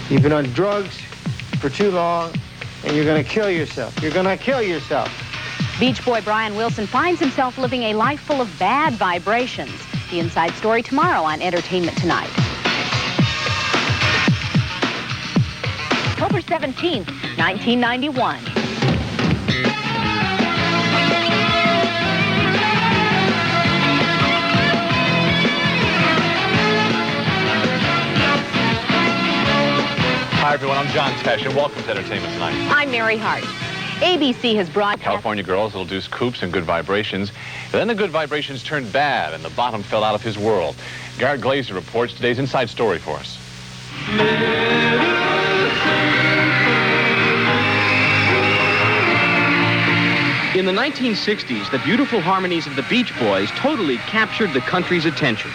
You've been on drugs for too long, and you're going to kill yourself. You're going to kill yourself. Beach Boy Brian Wilson finds himself living a life full of bad vibrations. The inside story tomorrow on Entertainment Tonight. October 17th, 1991. Hi, everyone. I'm John Tesh, and welcome to Entertainment Tonight. I'm Mary Hart. ABC has broadcast... California girls introduced Coops and Good Vibrations. Then the Good Vibrations turned bad, and the bottom fell out of his world. Garrett Glazer reports today's inside story for us. In the 1960s, the beautiful harmonies of the Beach Boys totally captured the country's attention.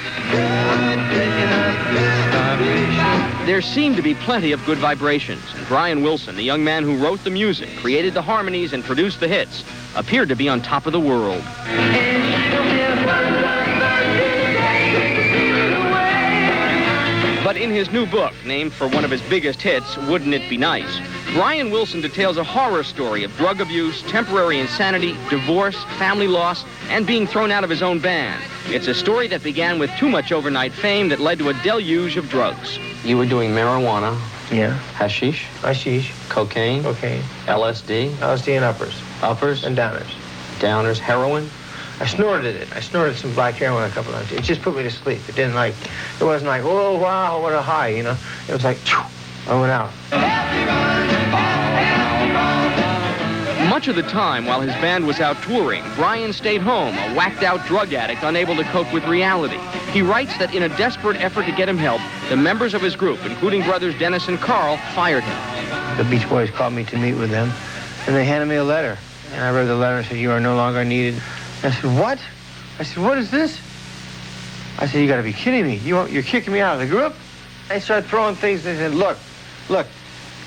There seemed to be plenty of good vibrations, and Brian Wilson, the young man who wrote the music, created the harmonies, and produced the hits, appeared to be on top of the world. But in his new book, named for one of his biggest hits, Wouldn't It Be Nice?, Brian Wilson details a horror story of drug abuse, temporary insanity, divorce, family loss, and being thrown out of his own band. It's a story that began with too much overnight fame that led to a deluge of drugs. You were doing marijuana, Yeah. hashish, cocaine, LSD, LSD and uppers. uppers, And downers. downers, heroin. I snorted it. I snorted some black heroin a couple of times. It just put me to sleep. It didn't like, it wasn't like, oh, wow, what a high, you know? It was like, phew, I went out. Much of the time while his band was out touring, Brian stayed home, a whacked-out drug addict unable to cope with reality. He writes that in a desperate effort to get him help, the members of his group, including brothers Dennis and Carl, fired him. The Beach Boys called me to meet with them, and they handed me a letter. And I read the letter and said, you are no longer needed. I said, what? I said, what is this? I said, you got to be kidding me. You're kicking me out of the group? They started throwing things. They said, look,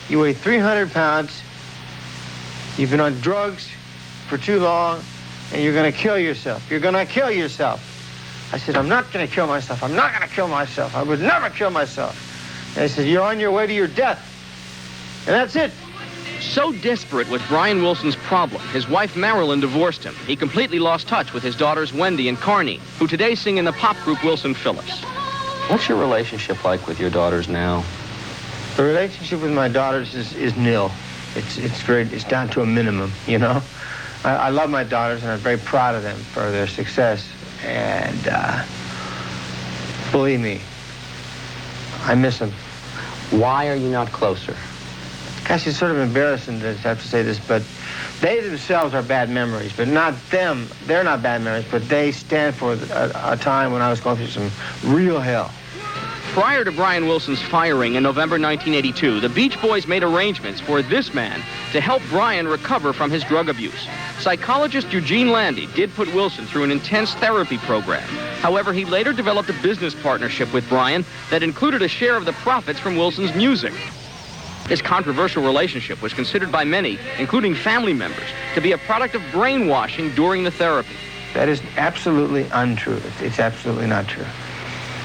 you weigh 300 pounds. You've been on drugs for too long, and you're going to kill yourself. You're going to kill yourself. I said, I'm not going to kill myself. I'm not going to kill myself. I would never kill myself. And they said, you're on your way to your death. And that's it. So desperate was Brian Wilson's problem, his wife Marilyn divorced him. He completely lost touch with his daughters Wendy and Carney, who today sing in the pop group Wilson Phillips. What's your relationship like with your daughters now? The relationship with my daughters is nil. It's down to a minimum, you know? I love my daughters, and I'm very proud of them for their success. And believe me, I miss them. Why are you not closer? Gosh, it's sort of embarrassing to have to say this, but they themselves are bad memories, but not them. They're not bad memories, but they stand for a time when I was going through some real hell. Prior to Brian Wilson's firing in November 1982, the Beach Boys made arrangements for this man to help Brian recover from his drug abuse. Psychologist Eugene Landy did put Wilson through an intense therapy program. However, he later developed a business partnership with Brian that included a share of the profits from Wilson's music. This controversial relationship was considered by many, including family members, to be a product of brainwashing during the therapy. That is absolutely untrue. It's absolutely not true.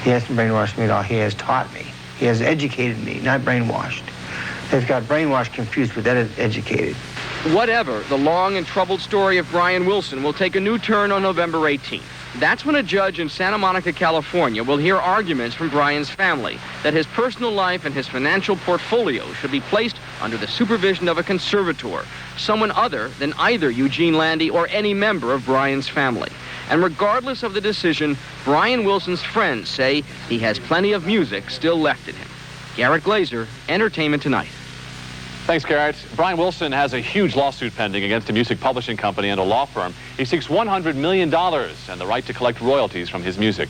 He hasn't brainwashed me at all. He has taught me. He has educated me, not brainwashed. They've got brainwashed confused with that is educated. Whatever, the long and troubled story of Brian Wilson will take a new turn on November 18th. That's when a judge in Santa Monica, California, will hear arguments from Brian's family that his personal life and his financial portfolio should be placed under the supervision of a conservator, someone other than either Eugene Landy or any member of Brian's family. And regardless of the decision, Brian Wilson's friends say he has plenty of music still left in him. Garrett Glazer, Entertainment Tonight. Thanks, Garrett. Brian Wilson has a huge lawsuit pending against a music publishing company and a law firm. He seeks $100 million and the right to collect royalties from his music.